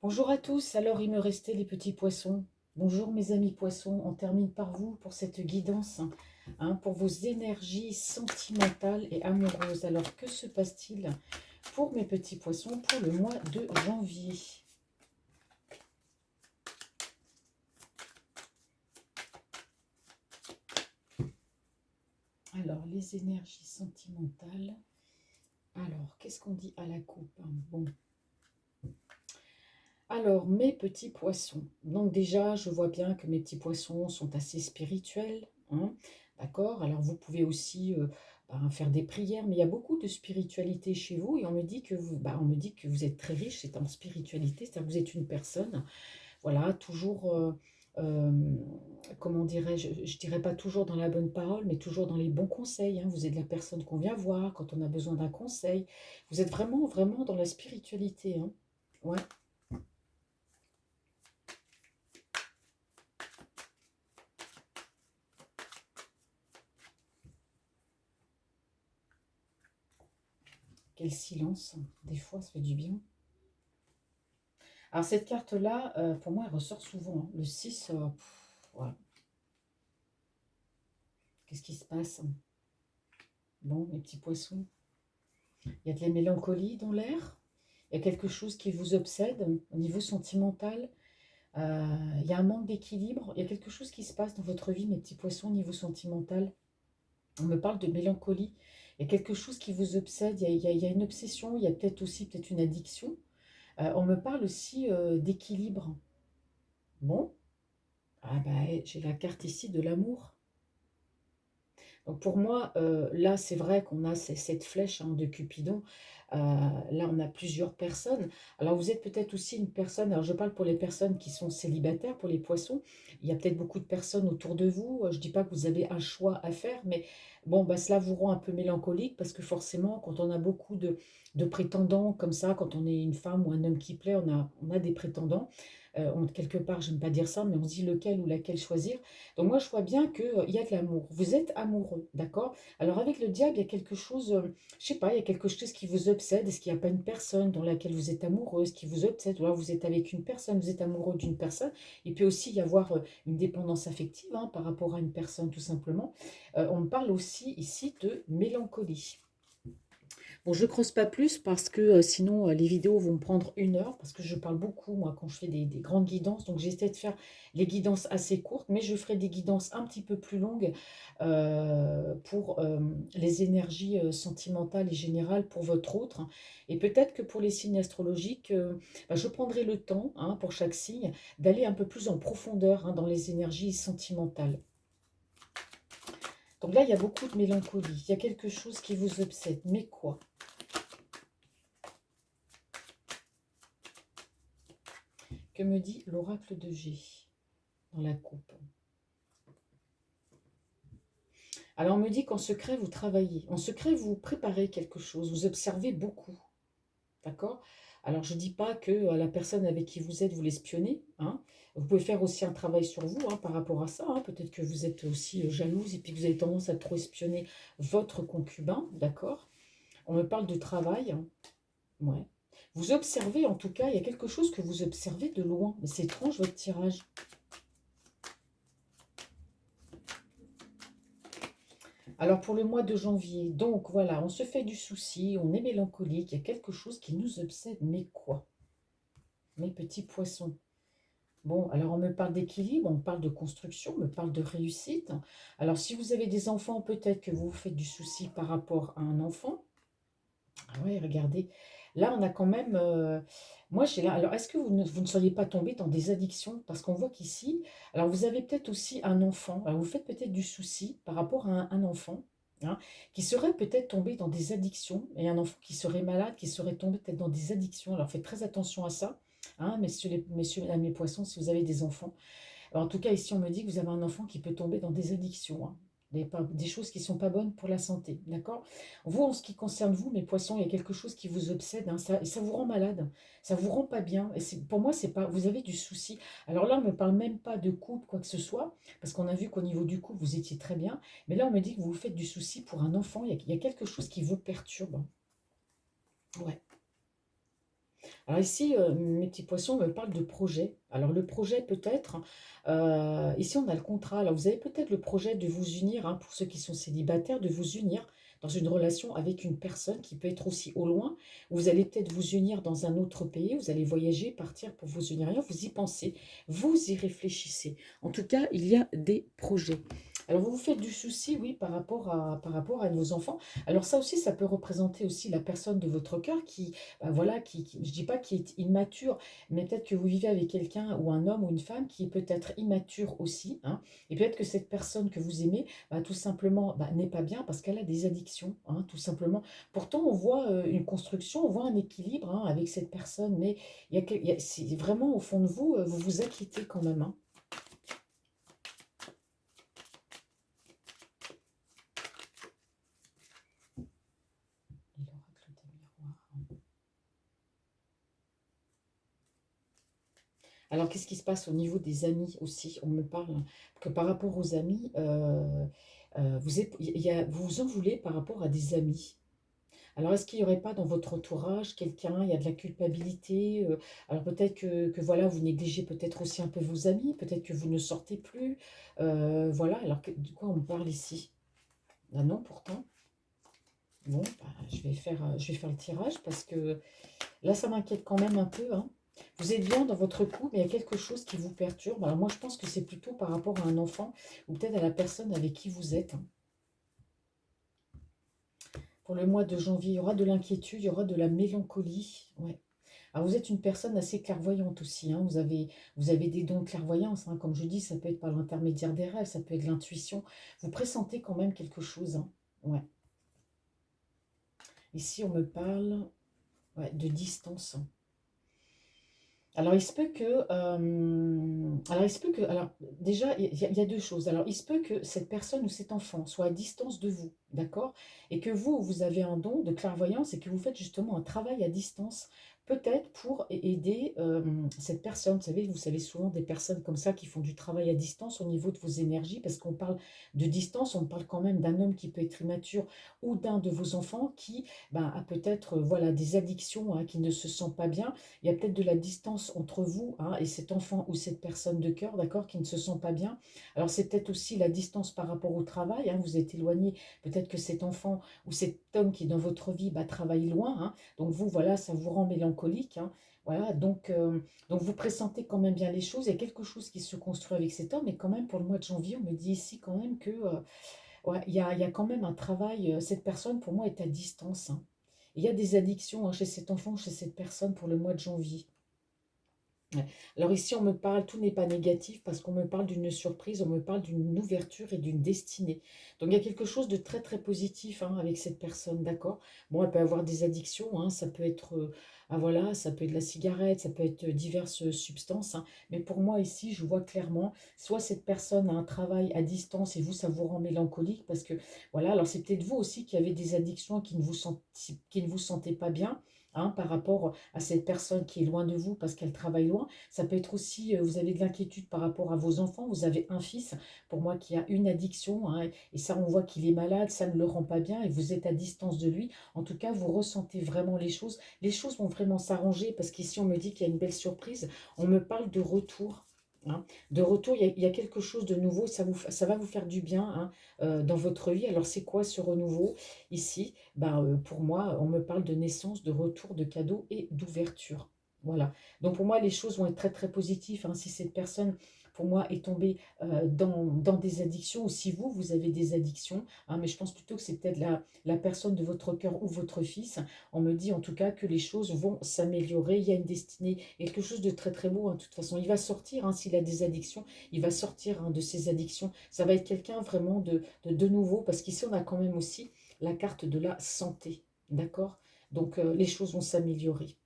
Bonjour à tous, alors il me restait les petits poissons. Bonjour mes amis poissons, on termine par vous pour cette guidance, pour vos énergies sentimentales et amoureuses. Alors que se passe-t-il pour mes petits poissons pour le mois de janvier? Alors les énergies sentimentales, alors qu'est-ce qu'on dit à la coupe? Bon, alors mes petits poissons, donc déjà je vois bien que mes petits poissons sont assez spirituels, d'accord? Alors vous pouvez aussi faire des prières, mais il y a beaucoup de spiritualité chez vous et on me dit que vous êtes très riche, c'est en spiritualité, c'est-à-dire que vous êtes une personne, voilà, toujours, euh, comment dirais-je, je dirais pas toujours dans la bonne parole, mais toujours dans les bons conseils, vous êtes la personne qu'on vient voir quand on a besoin d'un conseil, vous êtes vraiment, vraiment dans la spiritualité, ouais. Quel silence, des fois, ça fait du bien. Alors, cette carte-là, pour moi, elle ressort souvent, Le 6, voilà. Qu'est-ce qui se passe? Bon, mes petits poissons. Il y a de la mélancolie dans l'air. Il y a quelque chose qui vous obsède au niveau sentimental. Il y a un manque d'équilibre. Il y a quelque chose qui se passe dans votre vie, mes petits poissons, au niveau sentimental. On me parle de mélancolie. Il y a quelque chose qui vous obsède. Il y a une obsession. Il y a peut-être aussi peut-être une addiction. On me parle aussi d'équilibre. Bon, ah bah, j'ai la carte ici de l'amour. Donc pour moi, là, c'est vrai qu'on a cette flèche de Cupidon. Là, on a plusieurs personnes. Alors, vous êtes peut-être aussi une personne, alors je parle pour les personnes qui sont célibataires, pour les poissons. Il y a peut-être beaucoup de personnes autour de vous. Je ne dis pas que vous avez un choix à faire, mais bon, bah, cela vous rend un peu mélancolique parce que forcément, quand on a beaucoup de prétendants comme ça, quand on est une femme ou un homme qui plaît, on a des prétendants. Quelque part, j'aime pas dire ça, mais on se dit lequel ou laquelle choisir. Donc moi, je vois bien qu'il y a de l'amour. Vous êtes amoureux, d'accord? Alors avec le diable, il y a quelque chose, je sais pas, il y a quelque chose qui vous obsède. Est-ce qu'il n'y a pas une personne dans laquelle vous êtes amoureuse, qui vous obsède? Ou alors vous êtes avec une personne, vous êtes amoureux d'une personne. Il peut aussi y avoir une dépendance affective par rapport à une personne, tout simplement. On me parle aussi ici de mélancolie. Bon, je creuse pas plus parce que sinon les vidéos vont me prendre 1 heure parce que je parle beaucoup moi quand je fais des grandes guidances. Donc j'essaie de faire les guidances assez courtes, mais je ferai des guidances un petit peu plus longues pour les énergies sentimentales et générales pour votre autre. Et peut-être que pour les signes astrologiques, je prendrai le temps pour chaque signe d'aller un peu plus en profondeur dans les énergies sentimentales. Donc là, il y a beaucoup de mélancolie. Il y a quelque chose qui vous obsède. Mais quoi? Que me dit l'oracle de G dans la coupe? Alors on me dit qu'en secret vous travaillez, en secret vous préparez quelque chose, vous observez beaucoup, d'accord? Alors je ne dis pas que la personne avec qui vous êtes, vous l'espionnez, Vous pouvez faire aussi un travail sur vous par rapport à ça, Peut-être que vous êtes aussi jalouse et puis que vous avez tendance à trop espionner votre concubin, d'accord? On me parle de travail, ouais. Vous observez en tout cas, il y a quelque chose que vous observez de loin, mais c'est étrange votre tirage. Alors pour le mois de janvier, donc voilà, on se fait du souci, on est mélancolique, il y a quelque chose qui nous obsède, mais quoi? Mes petits poissons. Bon, alors on me parle d'équilibre, on me parle de construction, on me parle de réussite. Alors si vous avez des enfants, peut-être que vous vous faites du souci par rapport à un enfant. Ah ouais, regardez, là on a quand même... moi j'ai là... Alors est-ce que vous ne seriez pas tombé dans des addictions? Parce qu'on voit qu'ici, alors vous avez peut-être aussi un enfant, alors vous faites peut-être du souci par rapport à un enfant, qui serait peut-être tombé dans des addictions, et un enfant qui serait malade, qui serait tombé peut-être dans des addictions. Alors faites très attention à ça, messieurs, mesdames les poissons, si vous avez des enfants. Alors, en tout cas, ici, on me dit que vous avez un enfant qui peut tomber dans des addictions, des choses qui ne sont pas bonnes pour la santé, d'accord? Vous, en ce qui concerne vous, mes poissons, il y a quelque chose qui vous obsède, et ça vous rend malade, ça vous rend pas bien. Et pour moi, c'est pas, vous avez du souci. Alors là, on ne me parle même pas de couple, quoi que ce soit, parce qu'on a vu qu'au niveau du couple, vous étiez très bien. Mais là, on me dit que vous vous faites du souci pour un enfant, il y a quelque chose qui vous perturbe. Ouais. Alors ici, mes petits poissons me parlent de projet. Alors le projet peut-être, ici on a le contrat. Alors vous avez peut-être le projet de vous unir, hein, pour ceux qui sont célibataires, de vous unir dans une relation avec une personne qui peut être aussi au loin. Vous allez peut-être vous unir dans un autre pays, vous allez voyager, partir pour vous unir. Rien, vous y pensez, vous y réfléchissez. En tout cas, il y a des projets. Alors vous vous faites du souci, oui, par rapport à vos enfants. Alors ça aussi, ça peut représenter aussi la personne de votre cœur qui, bah, voilà, je dis pas qui est immature, mais peut-être que vous vivez avec quelqu'un ou un homme ou une femme qui est peut-être immature aussi, hein, et peut-être que cette personne que vous aimez, bah, tout simplement, bah, n'est pas bien parce qu'elle a des addictions, hein, tout simplement. Pourtant, on voit une construction, on voit un équilibre, hein, avec cette personne, mais c'est vraiment au fond de vous, vous vous inquiétez quand même, hein. L'oracle des miroirs. Alors, qu'est-ce qui se passe au niveau des amis aussi? On me parle que par rapport aux amis, vous vous en voulez par rapport à des amis. Alors, est-ce qu'il n'y aurait pas dans votre entourage quelqu'un, il y a de la culpabilité, alors peut-être que voilà, vous négligez peut-être aussi un peu vos amis, peut-être que vous ne sortez plus, voilà, alors de quoi on me parle ici? Ah non, pourtant. Bon, bah, je vais faire le tirage parce que là, ça m'inquiète quand même un peu, hein. Vous êtes bien dans votre couple, mais il y a quelque chose qui vous perturbe. Alors moi, je pense que c'est plutôt par rapport à un enfant ou peut-être à la personne avec qui vous êtes, hein. Pour le mois de janvier, il y aura de l'inquiétude, il y aura de la mélancolie. Ouais. Alors vous êtes une personne assez clairvoyante aussi, hein. Vous avez des dons de clairvoyance, hein. Comme je dis, ça peut être par l'intermédiaire des rêves, ça peut être l'intuition. Vous pressentez quand même quelque chose, hein. Ouais. Ici, on me parle, ouais, de distance. Alors déjà, il y a deux choses. Alors, il se peut que cette personne ou cet enfant soit à distance de vous, d'accord? Et que vous avez un don de clairvoyance et que vous faites justement un travail à distance, peut-être pour aider cette personne. Vous savez souvent des personnes comme ça qui font du travail à distance au niveau de vos énergies, parce qu'on parle de distance, on parle quand même d'un homme qui peut être immature ou d'un de vos enfants qui, ben, a peut-être voilà, des addictions, hein, qui ne se sent pas bien. Il y a peut-être de la distance entre vous, hein, et cet enfant ou cette personne de cœur, d'accord, qui ne se sent pas bien. Alors c'est peut-être aussi la distance par rapport au travail, hein, vous êtes éloigné, peut-être que cet enfant ou cet homme qui est dans votre vie, bah, travaille loin, hein, donc vous, voilà, ça vous rend mélancolique, hein, voilà, donc vous pressentez quand même bien les choses. Il y a quelque chose qui se construit avec cet homme, et quand même pour le mois de janvier, on me dit ici quand même que ouais, il y a quand même un travail, cette personne pour moi est à distance, hein. Il y a des addictions, hein, chez cet enfant, chez cette personne pour le mois de janvier. Ouais. Alors ici, on me parle, tout n'est pas négatif parce qu'on me parle d'une surprise, on me parle d'une ouverture et d'une destinée. Donc il y a quelque chose de très très positif, hein, avec cette personne, d'accord? Bon, elle peut avoir des addictions, hein, ça peut être, ah voilà, ça peut être la cigarette, ça peut être diverses substances, hein. Mais pour moi ici, je vois clairement, soit cette personne a un travail à distance et vous, ça vous rend mélancolique parce que, voilà, alors c'est peut-être vous aussi qui avez des addictions qui ne vous sentez pas bien, hein, par rapport à cette personne qui est loin de vous parce qu'elle travaille loin. Ça peut être aussi, vous avez de l'inquiétude par rapport à vos enfants. Vous avez un fils, pour moi, qui a une addiction, hein, et ça, on voit qu'il est malade, ça ne le rend pas bien et vous êtes à distance de lui. En tout cas, vous ressentez vraiment les choses. Les choses vont vraiment s'arranger parce qu'ici, on me dit qu'il y a une belle surprise. On me parle de retour, hein. De retour, il y a quelque chose de nouveau, ça va vous faire du bien, hein, dans votre vie. Alors, c'est quoi ce renouveau ici? Ben, pour moi, on me parle de naissance, de retour, de cadeaux et d'ouverture. Voilà. Donc pour moi, les choses vont être très très positives, hein. Si cette personne, pour moi, est tombée dans des addictions, ou si vous, vous avez des addictions, hein, mais je pense plutôt que c'est peut-être la personne de votre cœur ou votre fils. On me dit en tout cas que les choses vont s'améliorer. Il y a une destinée, quelque chose de très très beau, hein. De toute façon, il va sortir, hein, s'il a des addictions, il va sortir, hein, de ses addictions. Ça va être quelqu'un vraiment de nouveau, parce qu'ici, on a quand même aussi la carte de la santé. D'accord? Donc, les choses vont s'améliorer.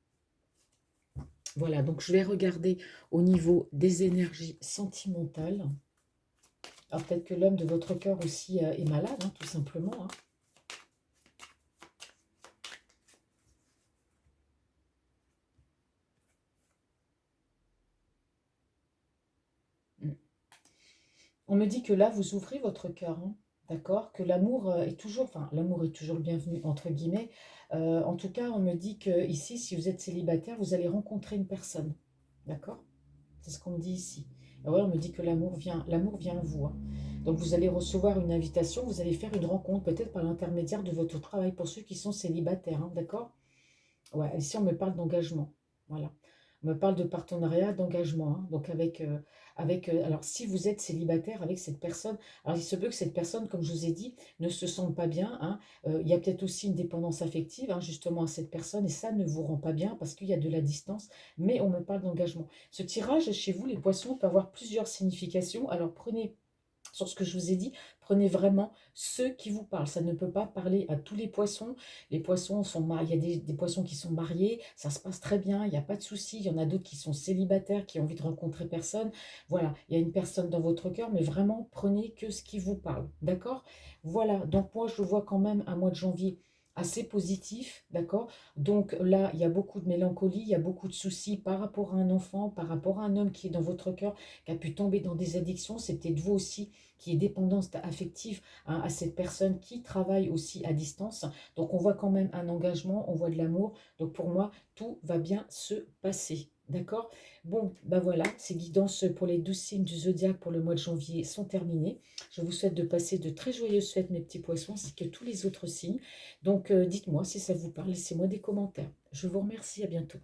Voilà, donc je vais regarder au niveau des énergies sentimentales. Alors peut-être que l'homme de votre cœur aussi est malade, hein, tout simplement, hein. Mm. On me dit que là, vous ouvrez votre cœur, hein. d'accord? Que l'amour est toujours, enfin, l'amour est toujours le bienvenu, entre guillemets. En tout cas, on me dit que ici, si vous êtes célibataire, vous allez rencontrer une personne, d'accord? C'est ce qu'on me dit ici. Et ouais, on me dit que l'amour vient à vous, hein. Donc vous allez recevoir une invitation, vous allez faire une rencontre, peut-être par l'intermédiaire de votre travail, pour ceux qui sont célibataires, hein, d'accord? Ouais, ici on me parle d'engagement. Voilà. On me parle de partenariat, d'engagement, hein. Donc alors si vous êtes célibataire avec cette personne, alors il se peut que cette personne, comme je vous ai dit, ne se sente pas bien, hein. Il y a peut-être aussi une dépendance affective, hein, justement à cette personne, et ça ne vous rend pas bien parce qu'il y a de la distance, mais on me parle d'engagement. Ce tirage chez vous, les poissons, peut avoir plusieurs significations. Alors prenez sur ce que je vous ai dit, prenez vraiment ceux qui vous parlent. Ça ne peut pas parler à tous les poissons. Les poissons sont mariés, il y a des poissons qui sont mariés, ça se passe très bien, il n'y a pas de souci. Il y en a d'autres qui sont célibataires, qui ont envie de rencontrer personne. Voilà, il y a une personne dans votre cœur, mais vraiment, prenez que ce qui vous parle. D'accord? Voilà, donc moi, je vois quand même un mois de janvier assez positif, d'accord? Donc là, il y a beaucoup de mélancolie, il y a beaucoup de soucis par rapport à un enfant, par rapport à un homme qui est dans votre cœur, qui a pu tomber dans des addictions. C'est peut-être vous aussi qui est dépendance affective, hein, à cette personne qui travaille aussi à distance. Donc on voit quand même un engagement, on voit de l'amour. Donc pour moi, tout va bien se passer. D'accord? Bon, ben voilà, ces guidances pour les 12 signes du zodiaque pour le mois de janvier sont terminées. Je vous souhaite de passer de très joyeuses fêtes, mes petits poissons, ainsi que tous les autres signes. Donc dites-moi si ça vous parle, laissez-moi des commentaires. Je vous remercie, à bientôt.